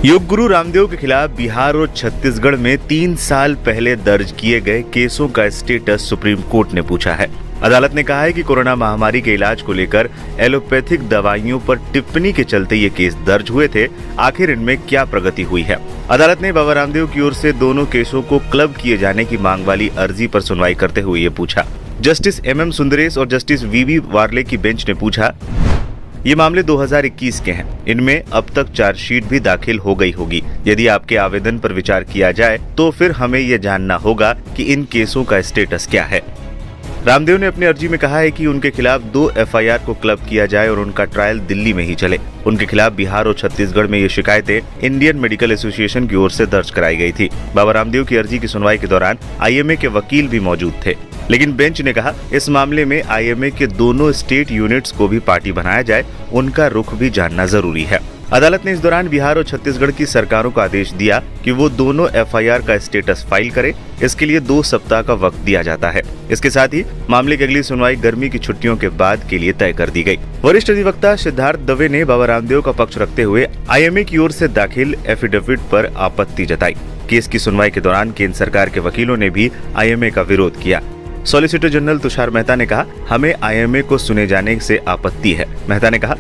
योग गुरु रामदेव के खिलाफ बिहार और छत्तीसगढ़ में 3 साल पहले दर्ज किए गए केसों का स्टेटस सुप्रीम कोर्ट ने पूछा है। अदालत ने कहा है कि कोरोना महामारी के इलाज को लेकर एलोपैथिक दवाइयों पर टिप्पणी के चलते ये केस दर्ज हुए थे। आखिर इनमें क्या प्रगति हुई है? अदालत ने बाबा रामदेव की ओर से दोनों केसों को क्लब किए जाने की मांग वाली अर्जी पर सुनवाई करते हुए ये पूछा। जस्टिस MM सुंदरेश और जस्टिस VV वार्ले की बेंच ने पूछा, ये मामले 2021 के हैं। इनमें अब तक चार्जशीट भी दाखिल हो गई होगी। यदि आपके आवेदन पर विचार किया जाए तो फिर हमें ये जानना होगा कि इन केसों का स्टेटस क्या है। रामदेव ने अपनी अर्जी में कहा है कि उनके खिलाफ 2 FIR को क्लब किया जाए और उनका ट्रायल दिल्ली में ही चले। उनके खिलाफ बिहार और छत्तीसगढ़ में ये शिकायतें इंडियन मेडिकल एसोसिएशन की ओर से दर्ज कराई गई थी। बाबा रामदेव की अर्जी की सुनवाई के दौरान IMA के वकील भी मौजूद थे, लेकिन बेंच ने कहा इस मामले में IMA के दोनों स्टेट यूनिट्स को भी पार्टी बनाया जाए, उनका रुख भी जानना जरूरी है। अदालत ने इस दौरान बिहार और छत्तीसगढ़ की सरकारों को आदेश दिया कि वो दोनों FIR का स्टेटस फाइल करें। इसके लिए 2 सप्ताह का वक्त दिया जाता है। इसके साथ ही मामले की अगली सुनवाई गर्मी की छुट्टियों के बाद के लिए तय कर दी गई। वरिष्ठ अधिवक्ता सिद्धार्थ दवे ने बाबा रामदेव का पक्ष रखते हुए IMA की ओर से दाखिल एफिडेविट पर आपत्ति जताई। केस की सुनवाई के दौरान केंद्र सरकार के वकीलों ने भी IMA का विरोध किया। सॉलिसिटर जनरल तुषार मेहता ने कहा, हमें IMA को सुने जाने से आपत्ति है। मेहता ने कहा,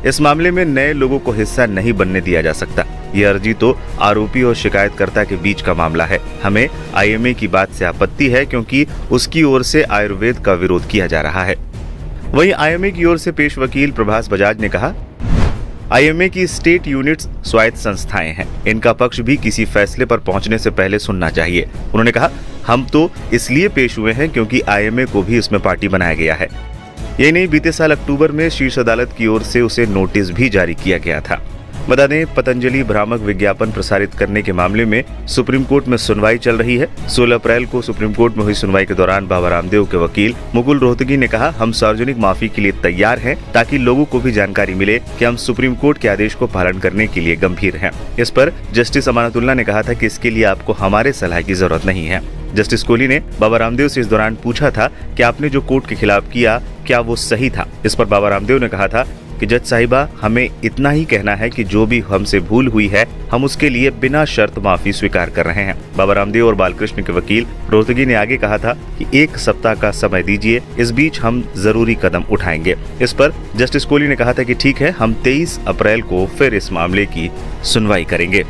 इस मामले में नए लोगों को हिस्सा नहीं बनने दिया जा सकता। ये अर्जी तो आरोपी और शिकायतकर्ता के बीच का मामला है। हमें IMA की बात से आपत्ति है क्योंकि उसकी ओर से आयुर्वेद का विरोध किया जा रहा है। वहीं IMA की ओर से पेश वकील प्रभास बजाज ने कहा, IMA की स्टेट यूनिट्स स्वायत्त संस्थाएं हैं। इनका पक्ष भी किसी फैसले पर पहुंचने से पहले सुनना चाहिए। उन्होंने कहा, हम तो इसलिए पेश हुए हैं क्योंकि IMA को भी इसमें पार्टी बनाया गया है। ये नहीं, बीते साल अक्टूबर में शीर्ष अदालत की ओर से उसे नोटिस भी जारी किया गया था। बता दें, पतंजलि भ्रामक विज्ञापन प्रसारित करने के मामले में सुप्रीम कोर्ट में सुनवाई चल रही है। 16 अप्रैल को सुप्रीम कोर्ट में हुई सुनवाई के दौरान बाबा रामदेव के वकील मुकुल रोहतगी ने कहा, हम सार्वजनिक माफी के लिए तैयार हैं ताकि लोगों को भी जानकारी मिले कि हम सुप्रीम कोर्ट के आदेश को पालन करने के लिए गंभीर हैं। इस पर जस्टिस अमानतुल्लाह ने कहा था कि इसके लिए आपको हमारे सलाह की जरूरत नहीं है। जस्टिस कोहली ने बाबा रामदेव से इस दौरान पूछा था कि आपने जो कोर्ट के खिलाफ किया क्या वो सही था। इस पर बाबा रामदेव ने कहा था कि जज साहिबा, हमें इतना ही कहना है कि जो भी हमसे भूल हुई है हम उसके लिए बिना शर्त माफी स्वीकार कर रहे हैं। बाबा रामदेव और बालकृष्ण के वकील रोहतगी ने आगे कहा था कि 1 सप्ताह का समय दीजिए, इस बीच हम जरूरी कदम उठाएंगे। इस पर जस्टिस कोहली ने कहा था कि ठीक है, हम 23 अप्रैल को फिर इस मामले की सुनवाई करेंगे।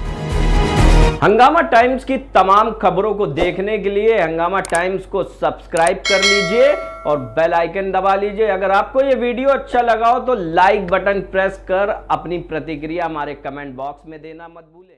हंगामा टाइम्स की तमाम खबरों को देखने के लिए हंगामा टाइम्स को सब्सक्राइब कर लीजिए और बेल आइकन दबा लीजिए। अगर आपको ये वीडियो अच्छा लगा हो तो लाइक बटन प्रेस कर अपनी प्रतिक्रिया हमारे कमेंट बॉक्स में देना मत भूलें।